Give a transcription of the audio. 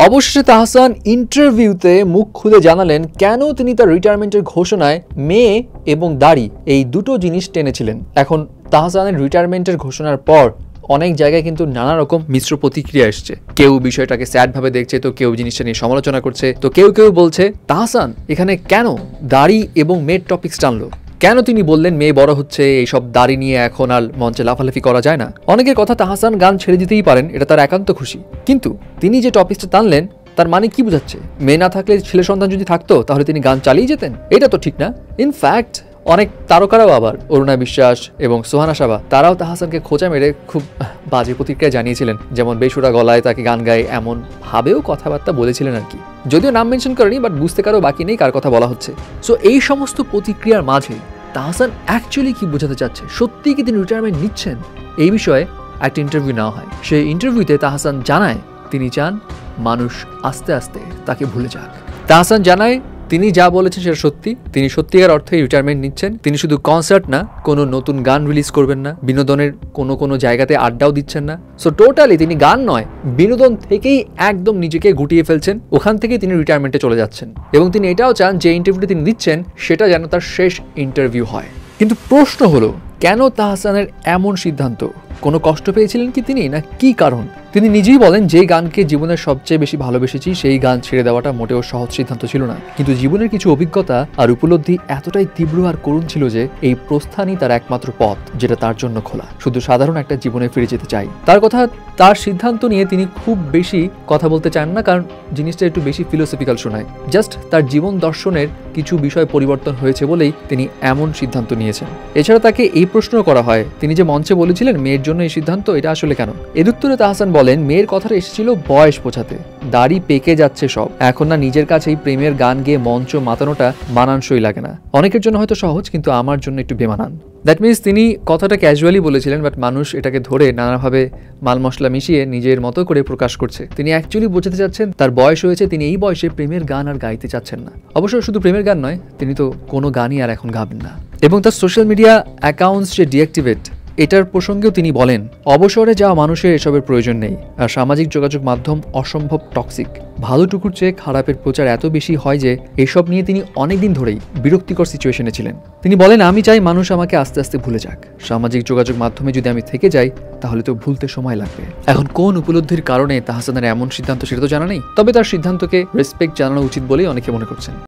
অবশেষে তাহসান ইন্টারভিউতে মুখ খুলে জানালেন কেন তিনি তার রিটায়ারমেন্টের ঘোষণায় মেয়ে এবং দাড়ি এই দুটো জিনিস টেনেছিলেন। এখন তাহসানের রিটায়ারমেন্টের ঘোষণার পর অনেক জায়গায় কিন্তু নানা রকম মিশ্র প্রতিক্রিয়া এসছে। কেউ বিষয়টাকে স্যাড ভাবে দেখছে, তো কেউ জিনিসটা নিয়ে সমালোচনা করছে, তো কেউ কেউ বলছে তাহসান এখানে কেন দাড়ি এবং মেয়ের টপিকস টানলো, কেন তিনি বললেন মেয়ে বড় হচ্ছে, এইসব দাড়ি নিয়ে এখন আর মঞ্চে লাফালাফি করা যায় না। অনেকের কথা তাহসান গান ছেড়ে দিতেই পারেন, এটা তার একান্ত খুশি, কিন্তু তিনি যে টপিকসটা টানলেন তার মানে কি বোঝাচ্ছে? মেয়ে না থাকলে ছেলে সন্তান যদি থাকতো তাহলে তিনি গান চালিয়ে যেতেন? এটা তো ঠিক না। ইনফ্যাক্ট অনেক তারকারাও আবার অরুণা বিশ্বাস এবং সোহানা সাবা তারাও তাহসানকে খোঁচা মেরে খুব বাজে প্রতিক্রিয়া জানিয়েছিলেন, যেমন বেসুরা গলায় তাকে গান গায়ে এমন ভাবেও কথাবার্তা বলেছিলেন আর কি। যদিও নাম মেনশন করেনি, বাট বুঝতে কারো বাকি নেই কার কথা বলা হচ্ছে। সো এই সমস্ত প্রতিক্রিয়ার মাঝে তাহসান অ্যাকচুয়ালি কি বোঝাতে চাচ্ছে, সত্যি কি তিনি রিটায়ারমেন্ট নিচ্ছেন, এই বিষয়ে একটা ইন্টারভিউ নেওয়া হয়। সেই ইন্টারভিউতে তাহসান জানায় তিনি চান মানুষ আস্তে আস্তে তাকে ভুলে যাক। তাহসান জানায় তিনি যা বলেছেন সেটা সত্যি, তিনি সত্যিকার অর্থে রিটায়ারমেন্ট নিচ্ছেন। তিনি শুধু কনসার্ট না, কোনো নতুন গান রিলিজ করবেন না, বিনোদনের কোনো জায়গাতে আড্ডাও দিচ্ছেন না। সো টোটালি তিনি গান নয়, বিনোদন থেকেই একদম নিজেকে গুটিয়ে ফেলছেন, ওখান থেকেই তিনি রিটায়ারমেন্টে চলে যাচ্ছেন। এবং তিনি এটাও চান যে ইন্টারভিউটি তিনি দিচ্ছেন সেটা যেন তার শেষ ইন্টারভিউ হয়। কিন্তু প্রশ্ন হলো, কেন তাহসানের এমন সিদ্ধান্ত? কোনো কষ্ট পেয়েছিলেন কি তিনি, না কি কারণ? তিনি নিজেই বলেন যে গানকে জীবনের সবচেয়ে বেশি ভালোবেসেছি সেই গান ছেড়ে দেওয়াটা মোটেও সহজ সিদ্ধান্ত ছিল না, কিন্তু জীবনের কিছু অভিজ্ঞতা আর উপলব্ধি এতটাই তীব্র আর করুণ ছিল যে এই প্রস্থানই তার একমাত্র পথ যেটা তার জন্য খোলা। শুধু সাধারণ একটা জীবনে ফিরে যেতে চাই। তার কথা, তার সিদ্ধান্ত নিয়ে তিনি খুব বেশি কথা বলতে চান না, কারণ জিনিসটা একটু বেশি ফিলোসফিক্যাল শোনায়। জাস্ট তার জীবন দর্শনের কিছু বিষয় পরিবর্তন হয়েছে বলেই তিনি এমন সিদ্ধান্ত নিয়েছেন। এছাড়া তাকে এই প্রশ্ন করা হয়, তিনি যে মঞ্চে বলেছিলেন মেয়ের জন্য এই সিদ্ধান্ত, এটা আসলে কেন? এর উত্তরে তাহসান বলেন মেয়ের কথাটা এসেছিল বয়স বোঝাতে, দাড়ি পেকে যাচ্ছে সব, এখন না নিজের কাছে এই প্রেমের গান গেয়ে মঞ্চ মাতানোটা মানানসই লাগে না। অনেকের জন্য হয়তো সহজ, কিন্তু আমার জন্য একটু বেমানান। দ্যাট মিনস তিনি কথাটা ক্যাজুয়ালি বলেছিলেন, বাট মানুষ এটাকে ধরে নানাভাবে মাল মশলা মিশিয়ে নিজের মতো করে প্রকাশ করছে। তিনি অ্যাকচুয়ালি বোঝাতে চাচ্ছেন তার বয়স হয়েছে, তিনি এই বয়সে প্রেমের গান আর গাইতে চাচ্ছেন না। অবশ্য শুধু প্রেমের গান নয়, তিনি তো কোনো গানই আর এখন গাবেন না। এবং তার সোশ্যাল মিডিয়া অ্যাকাউন্টস যে ডিঅ্যাক্টিভেট, এটার প্রসঙ্গেও তিনি বলেন অবসরে যাওয়া মানুষের এসবের প্রয়োজন নেই, আর সামাজিক যোগাযোগ মাধ্যম অসম্ভব টক্সিক। ভালোটুকুর চেয়ে খারাপের প্রচার এত বেশি হয় যে এসব নিয়ে তিনি অনেকদিন ধরেই বিরক্তিকর সিচুয়েশনে ছিলেন। তিনি বলেন আমি চাই মানুষ আমাকে আস্তে আস্তে ভুলে যাক, সামাজিক যোগাযোগ মাধ্যমে যদি আমি থেকে যাই তাহলে তো ভুলতে সময় লাগবে। এখন কোন উপলব্ধির কারণে তাহসানের এমন সিদ্ধান্ত সেটা তো জানা নেই, তবে তার সিদ্ধান্তকে রেসপেক্ট জানানো উচিত বলেই অনেকে মনে করছেন।